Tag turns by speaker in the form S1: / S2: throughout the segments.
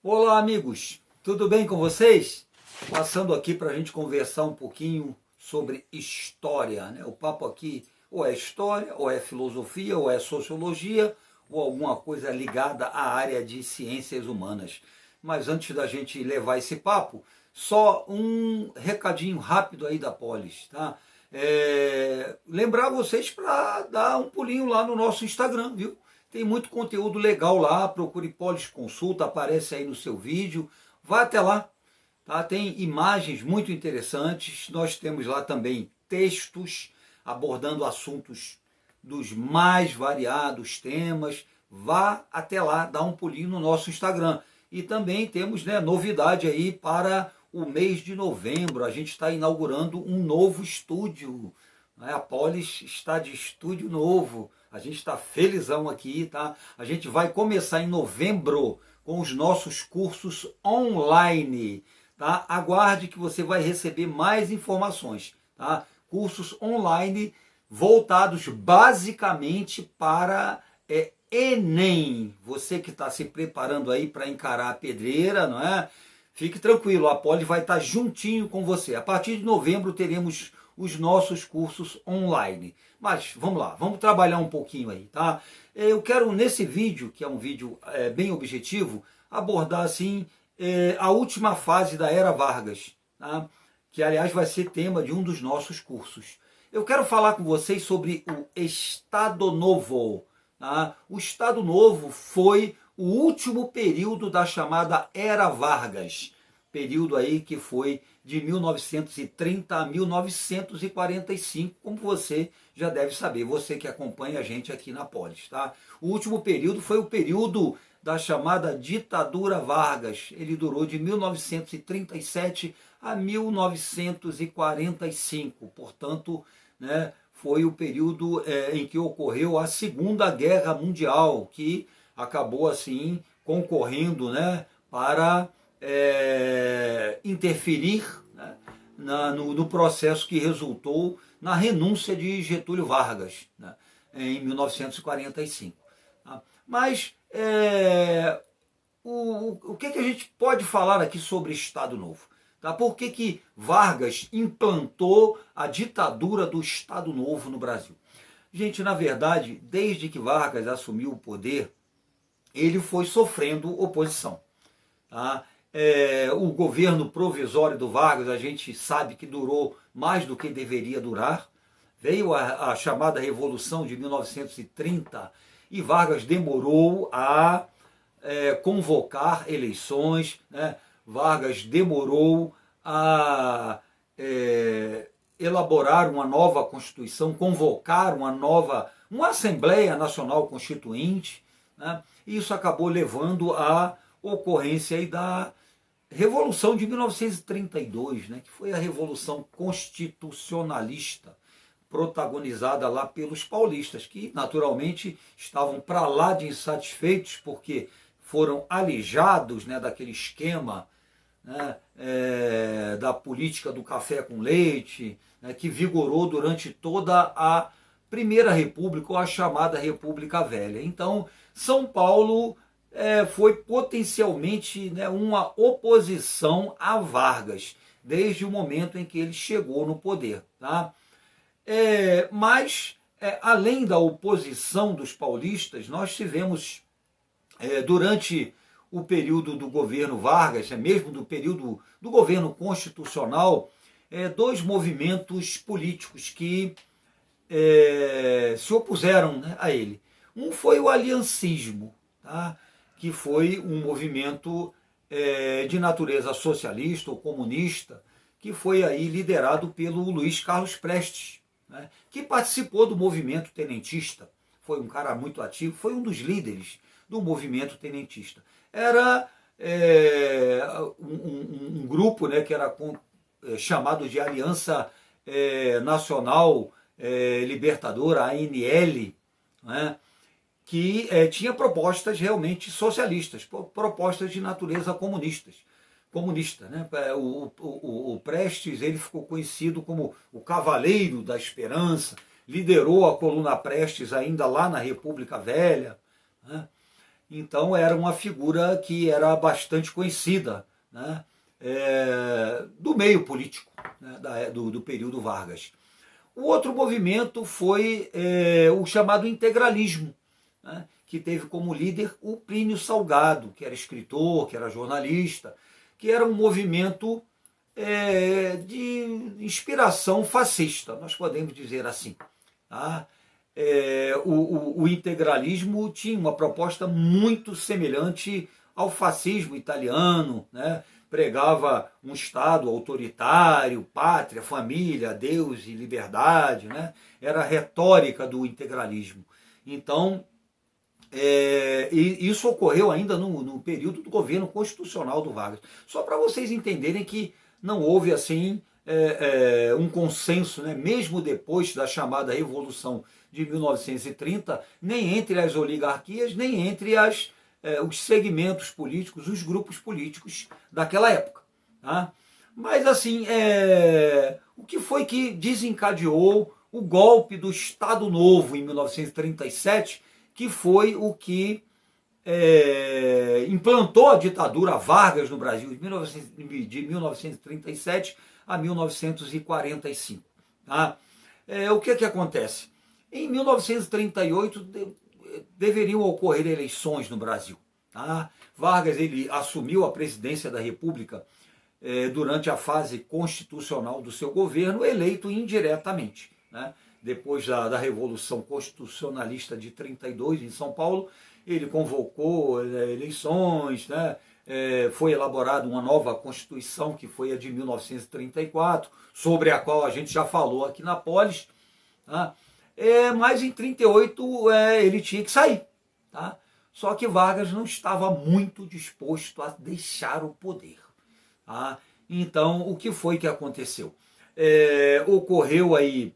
S1: Olá, amigos, tudo bem com vocês? Passando aqui para a gente conversar um pouquinho sobre história, né? O papo aqui ou é história, ou é filosofia, ou é sociologia, ou alguma coisa ligada à área de ciências humanas. Mas antes da gente levar esse papo, só um recadinho rápido aí da Polis, tá? Lembrar vocês para dar um pulinho lá no nosso Instagram, viu? Tem muito conteúdo legal lá, procure Polis Consulta, aparece aí no seu vídeo, vá até lá, tá? Tem imagens muito interessantes, nós temos lá também textos abordando assuntos dos mais variados temas, vá até lá, dá um pulinho no nosso Instagram. E também temos, né, novidade aí para o mês de novembro, a gente está inaugurando um novo estúdio, né? A Polis está de estúdio novo, a gente está felizão aqui, tá? A gente vai começar em novembro com os nossos cursos online, tá? Aguarde que você vai receber mais informações, tá? Cursos online voltados basicamente para Enem. Você que está se preparando aí para encarar a pedreira, não é? Fique tranquilo, a Poli vai estar juntinho com você. A partir de novembro teremos os nossos cursos online. Mas vamos lá, vamos trabalhar um pouquinho aí, tá? Eu quero nesse vídeo, que é um vídeo bem objetivo, abordar assim a última fase da Era Vargas, tá? Que aliás vai ser tema de um dos nossos cursos. Eu quero falar com vocês sobre o Estado Novo. Tá? O Estado Novo foi o último período da chamada Era Vargas, período aí que foi de 1930 a 1945, como você já deve saber, você que acompanha a gente aqui na Polis, tá? O último período foi o período da chamada ditadura Vargas. Ele durou de 1937 a 1945, portanto, né, foi o período em que ocorreu a Segunda Guerra Mundial, que acabou assim concorrendo, né, para interferir, né, no processo que resultou na renúncia de Getúlio Vargas, né, em 1945. Tá? Mas o que a gente pode falar aqui sobre Estado Novo? Tá? Por que Vargas implantou a ditadura do Estado Novo no Brasil? Gente, na verdade, desde que Vargas assumiu o poder, ele foi sofrendo oposição. Tá? O governo provisório do Vargas, a gente sabe que durou mais do que deveria durar. Veio a chamada Revolução de 1930 e Vargas demorou a convocar eleições, né? Vargas demorou a elaborar uma nova Constituição, convocar uma Assembleia Nacional Constituinte, né? E isso acabou levando à ocorrência aí da Revolução de 1932, né? Que foi a Revolução Constitucionalista, protagonizada lá pelos paulistas, que naturalmente estavam para lá de insatisfeitos, porque foram alijados, né, daquele esquema, né, da política do café com leite, né, que vigorou durante toda a Primeira República, ou a chamada República Velha. Então, São Paulo foi potencialmente, né, uma oposição a Vargas, desde o momento em que ele chegou no poder. Tá? Mas, além da oposição dos paulistas, nós tivemos, durante o período do governo Vargas, mesmo do período do governo constitucional, dois movimentos políticos que se opuseram, né, a ele. Um foi o aliancismo, tá? Que foi um movimento de natureza socialista ou comunista, que foi aí liderado pelo Luiz Carlos Prestes, né, que participou do movimento tenentista, foi um cara muito ativo, foi um dos líderes do movimento tenentista. Era um grupo, né, que era chamado de Aliança Nacional Libertadora, ANL, né, que tinha propostas realmente socialistas, propostas de natureza comunista, né? O Prestes, ele ficou conhecido como o Cavaleiro da Esperança, liderou a coluna Prestes ainda lá na República Velha, né? Então era uma figura que era bastante conhecida, né, do meio político, né, do período Vargas. O outro movimento foi o chamado integralismo, né, que teve como líder o Plínio Salgado, que era escritor, que era jornalista, que era um movimento de inspiração fascista, nós podemos dizer assim. Tá? O integralismo tinha uma proposta muito semelhante ao fascismo italiano, né? Pregava um Estado autoritário, pátria, família, Deus e liberdade, né? Era a retórica do integralismo. Então, e isso ocorreu ainda no período do governo constitucional do Vargas. Só para vocês entenderem que não houve assim um consenso, né, mesmo depois da chamada Revolução de 1930, nem entre as oligarquias, nem entre os segmentos políticos, os grupos políticos daquela época. Tá? Mas assim, o que foi que desencadeou o golpe do Estado Novo em 1937, que foi o que implantou a ditadura Vargas no Brasil de 1937 a 1945. Tá? O que acontece? Em 1938 deveriam ocorrer eleições no Brasil. Tá? Vargas ele assumiu a presidência da República durante a fase constitucional do seu governo, eleito indiretamente. Né? Depois da Revolução Constitucionalista de 32 em São Paulo, ele convocou eleições, né? Foi elaborada uma nova Constituição, que foi a de 1934, sobre a qual a gente já falou aqui na Polis. Tá? Mas em 1938 ele tinha que sair. Tá? Só que Vargas não estava muito disposto a deixar o poder. Tá? Então, o que foi que aconteceu? Ocorreu aí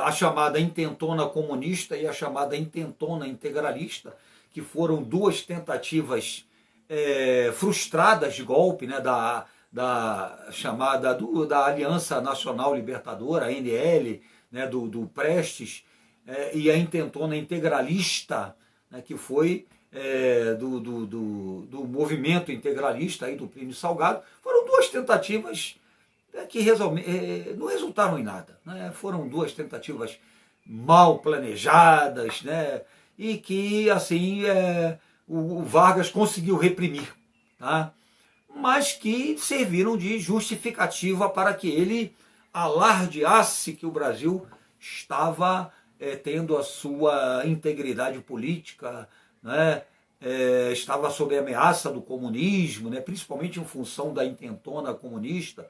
S1: a chamada intentona comunista e a chamada intentona integralista, que foram duas tentativas frustradas de golpe, né, da chamada da Aliança Nacional Libertadora, a ANL, né, do Prestes, e a intentona integralista, né, que foi do movimento integralista aí, do Plínio Salgado. Foram duas tentativas que não resultaram em nada. Né? Foram duas tentativas mal planejadas, né? E que assim o Vargas conseguiu reprimir, tá? Mas que serviram de justificativa para que ele alardeasse que o Brasil estava tendo a sua integridade política, né? Estava sob a ameaça do comunismo, né? Principalmente em função da intentona comunista.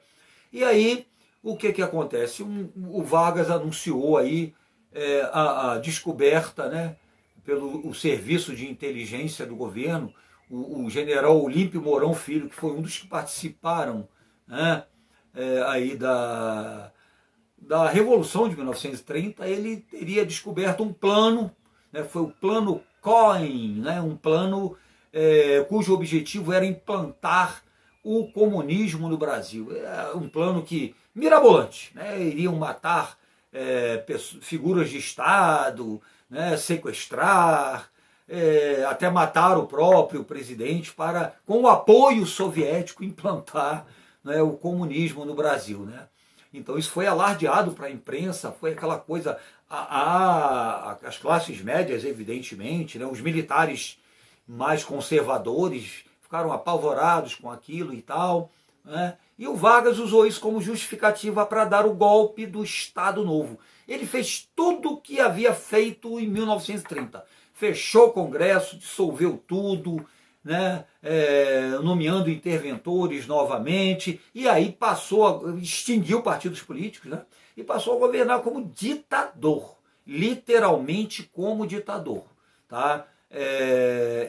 S1: E aí, o que acontece? O Vargas anunciou aí a descoberta, né, pelo o serviço de inteligência do governo, o general Olímpio Mourão Filho, que foi um dos que participaram, né, aí da Revolução de 1930, ele teria descoberto um plano, né, foi o plano Cohen, né, um plano cujo objetivo era implantar o comunismo no Brasil. É um plano que mirabolante, né? Iriam matar figuras de Estado, né? Sequestrar, até matar o próprio presidente para, com o apoio soviético, implantar, né, o comunismo no Brasil. Né? Então isso foi alardeado para a imprensa, foi aquela coisa, as classes médias, evidentemente, né? Os militares mais conservadores ficaram apavorados com aquilo e tal, né? E o Vargas usou isso como justificativa para dar o golpe do Estado Novo. Ele fez tudo o que havia feito em 1930. Fechou o Congresso, dissolveu tudo, né? Nomeando interventores novamente, e aí extinguiu partidos políticos, né? E passou a governar como ditador, literalmente como ditador. Tá?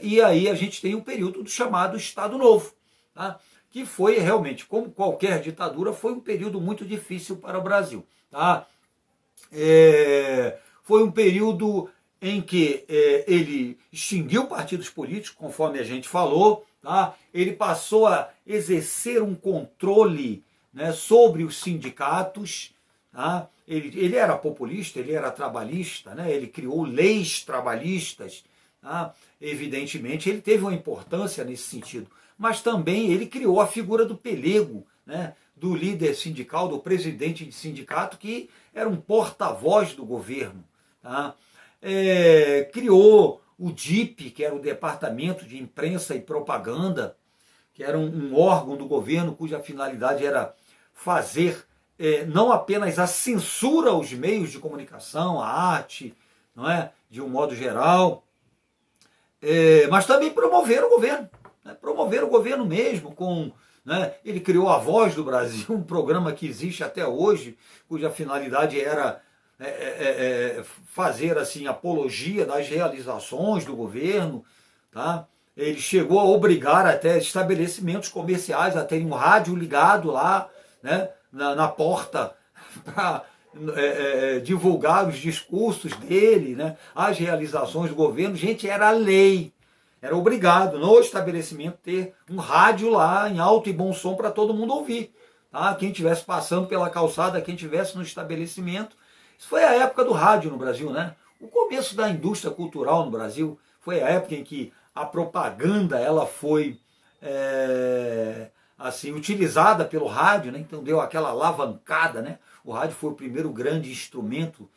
S1: E aí a gente tem um período do chamado Estado Novo, tá? Que foi realmente, como qualquer ditadura, foi um período muito difícil para o Brasil. Tá? Foi um período em que ele extinguiu partidos políticos, conforme a gente falou, tá? Ele passou a exercer um controle, né, sobre os sindicatos. Tá? Ele era populista, ele era trabalhista, né? Ele criou leis trabalhistas, Tá? Evidentemente, ele teve uma importância nesse sentido, mas também ele criou a figura do pelego, né? Do líder sindical, do presidente de sindicato, que era um porta-voz do governo. Tá? Criou o DIP, que era o Departamento de Imprensa e Propaganda, que era um órgão do governo cuja finalidade era fazer não apenas a censura aos meios de comunicação, a arte, não é, de um modo geral, mas também promover o governo, né, promover o governo mesmo com, né, ele criou a Voz do Brasil, um programa que existe até hoje, cuja finalidade era fazer assim apologia das realizações do governo, tá? Ele chegou a obrigar até estabelecimentos comerciais a terem um rádio ligado lá, né, na porta para divulgar os discursos dele, né, as realizações do governo. Gente, era lei, era obrigado no estabelecimento ter um rádio lá em alto e bom som para todo mundo ouvir. Tá? Quem estivesse passando pela calçada, quem estivesse no estabelecimento. Isso foi a época do rádio no Brasil, né? O começo da indústria cultural no Brasil foi a época em que a propaganda ela foi assim utilizada pelo rádio, né? Então deu aquela alavancada, né? O rádio foi o primeiro grande instrumento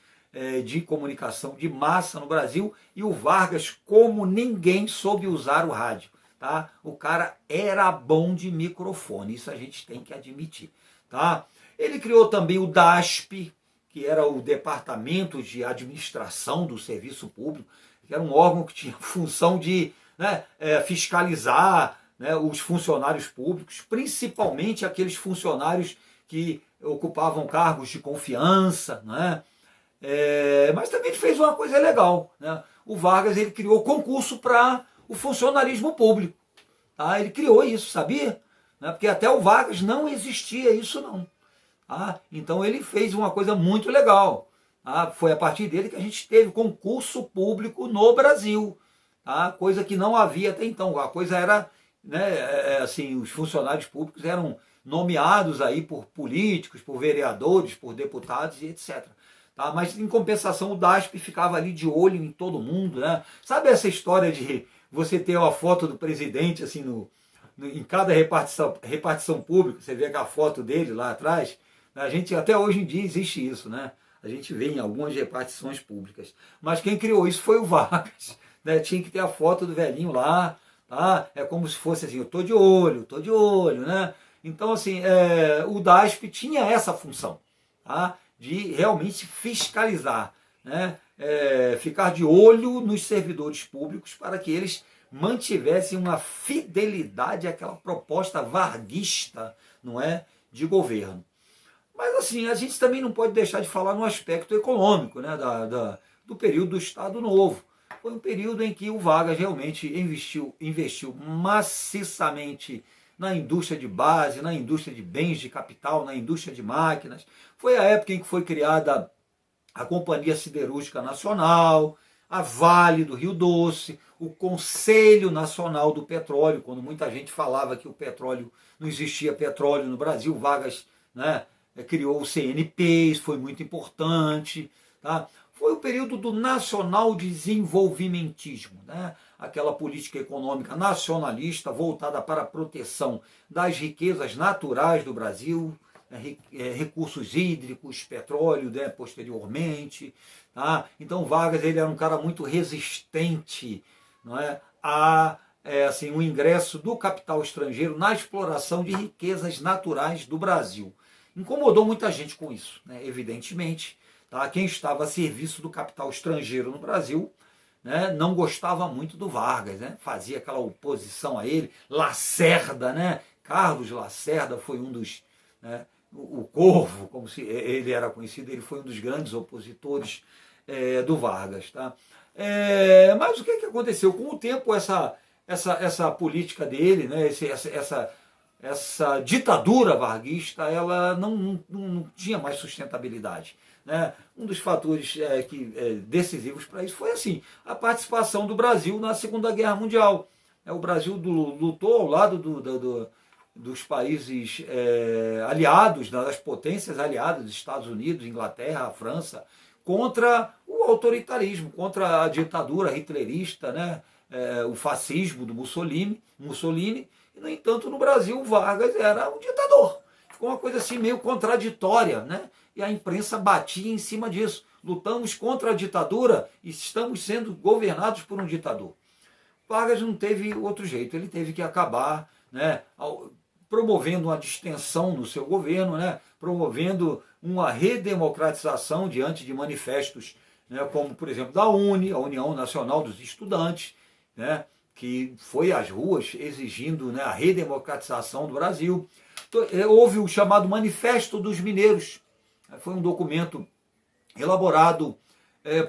S1: de comunicação de massa no Brasil, e o Vargas, como ninguém, soube usar o rádio. Tá? O cara era bom de microfone, isso a gente tem que admitir. Tá? Ele criou também o DASP, que era o Departamento de Administração do Serviço Público, que era um órgão que tinha função de, né, fiscalizar, né, os funcionários públicos, principalmente aqueles funcionários que ocupavam cargos de confiança, né? Mas também ele fez uma coisa legal, né? O Vargas ele criou concurso para o funcionalismo público, tá? Ele criou isso, sabia? Né? Porque até o Vargas não existia isso não. Tá? Então ele fez uma coisa muito legal. Tá? Foi a partir dele que a gente teve concurso público no Brasil, tá? Coisa que não havia até então. A coisa era, né, assim, os funcionários públicos eram nomeados aí por políticos, por vereadores, por deputados e etc. Tá? Mas em compensação o DASP ficava ali de olho em todo mundo, né? Sabe essa história de você ter uma foto do presidente assim em cada repartição pública, você vê aquela foto dele lá atrás? A gente até hoje em dia existe isso, né? A gente vê em algumas repartições públicas. Mas quem criou isso foi o Vargas, né? Tinha que ter a foto do velhinho lá, tá? É como se fosse assim, eu tô de olho, né? Então assim, o DASP tinha essa função, tá? De realmente fiscalizar, né? Ficar de olho nos servidores públicos para que eles mantivessem uma fidelidade àquela proposta varguista, não é, de governo. Mas assim, a gente também não pode deixar de falar no aspecto econômico, né, do período do Estado Novo. Foi um período em que o Vargas realmente investiu maciçamente na indústria de base, na indústria de bens de capital, na indústria de máquinas. Foi a época em que foi criada a Companhia Siderúrgica Nacional, a Vale do Rio Doce, o Conselho Nacional do Petróleo, quando muita gente falava que o petróleo não existia petróleo no Brasil, Vargas, né, criou o CNP, isso foi muito importante. Tá? Foi o período do nacional desenvolvimentismo, né? Aquela política econômica nacionalista voltada para a proteção das riquezas naturais do Brasil, recursos hídricos, petróleo, né, posteriormente. Tá? Então Vargas ele era um cara muito resistente, não é, a assim, o ingresso do capital estrangeiro na exploração de riquezas naturais do Brasil. Incomodou muita gente com isso, né, evidentemente. Tá? Quem estava a serviço do capital estrangeiro no Brasil, né, não gostava muito do Vargas, né, fazia aquela oposição a ele. Lacerda, né, Carlos Lacerda foi um dos... Né, o Corvo, como se ele era conhecido, ele foi um dos grandes opositores do Vargas. Tá? Mas o que aconteceu? Com o tempo, essa política dele, né, essa ditadura varguista, ela não tinha mais sustentabilidade. Né? Um dos fatores decisivos para isso foi assim, a participação do Brasil na Segunda Guerra Mundial. O Brasil lutou ao lado dos países aliados, das potências aliadas, Estados Unidos, Inglaterra, França, contra o autoritarismo, contra a ditadura hitlerista, né? O fascismo do Mussolini. E, no entanto, no Brasil, Vargas era um ditador. Ficou uma coisa assim meio contraditória, né? E a imprensa batia em cima disso. Lutamos contra a ditadura e estamos sendo governados por um ditador. Vargas não teve outro jeito, ele teve que acabar, né, promovendo uma distensão no seu governo, né, promovendo uma redemocratização diante de manifestos, né, como, por exemplo, da UNE, a União Nacional dos Estudantes, né, que foi às ruas exigindo, né, a redemocratização do Brasil. Houve o chamado Manifesto dos Mineiros, foi um documento elaborado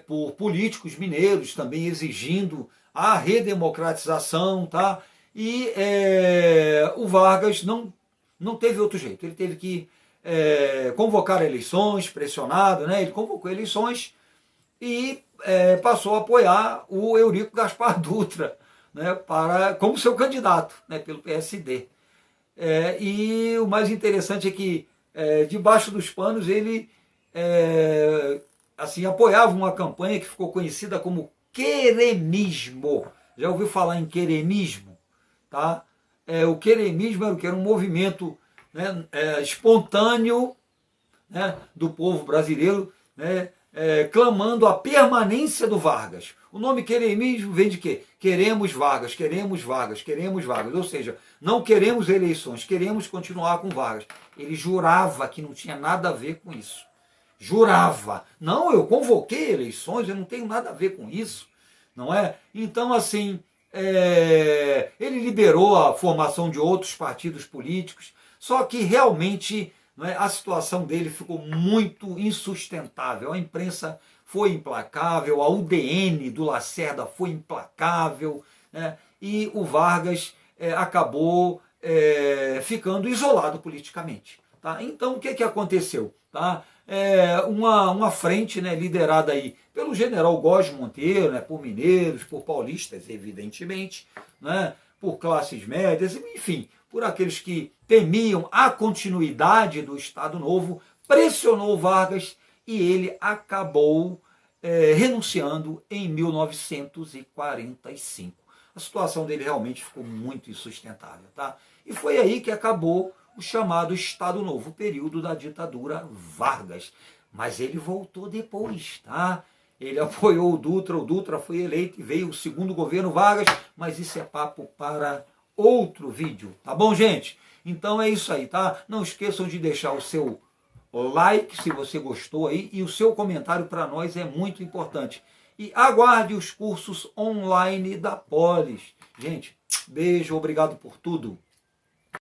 S1: por políticos mineiros, também exigindo a redemocratização, tá? E o Vargas não teve outro jeito, ele teve que convocar eleições, pressionado, né? Ele convocou eleições e passou a apoiar o Eurico Gaspar Dutra, né? Como seu candidato, né? Pelo PSD. E o mais interessante é que, debaixo dos panos, ele assim, apoiava uma campanha que ficou conhecida como queremismo. Já ouviu falar em queremismo? Tá? O queremismo era o que? Era um movimento, né, espontâneo, né, do povo brasileiro, né, clamando a permanência do Vargas. O nome queremismo vem de quê? Queremos Vargas, queremos Vargas, queremos Vargas. Ou seja, não queremos eleições, queremos continuar com Vargas. Ele jurava que não tinha nada a ver com isso. Jurava. Não, eu convoquei eleições, eu não tenho nada a ver com isso. Não é? Então, assim, ele liberou a formação de outros partidos políticos, só que realmente, não é, a situação dele ficou muito insustentável. A imprensa foi implacável, a UDN do Lacerda foi implacável, né? E o Vargas acabou ficando isolado politicamente. Tá? Então, o que aconteceu? Tá? Uma frente, né, liderada aí pelo general Góes Monteiro, né, por mineiros, por paulistas, evidentemente, né, por classes médias, enfim, por aqueles que temiam a continuidade do Estado Novo, pressionou Vargas e ele acabou renunciando em 1945. A situação dele realmente ficou muito insustentável. Tá? E foi aí que acabou o chamado Estado Novo, o período da ditadura Vargas. Mas ele voltou depois, tá? Ele apoiou o Dutra foi eleito e veio o segundo governo Vargas, mas isso é papo para outro vídeo, tá bom, gente? Então é isso aí, tá? Não esqueçam de deixar o seu like se você gostou aí e o seu comentário para nós é muito importante. E aguarde os cursos online da Polis. Gente, beijo, obrigado por tudo.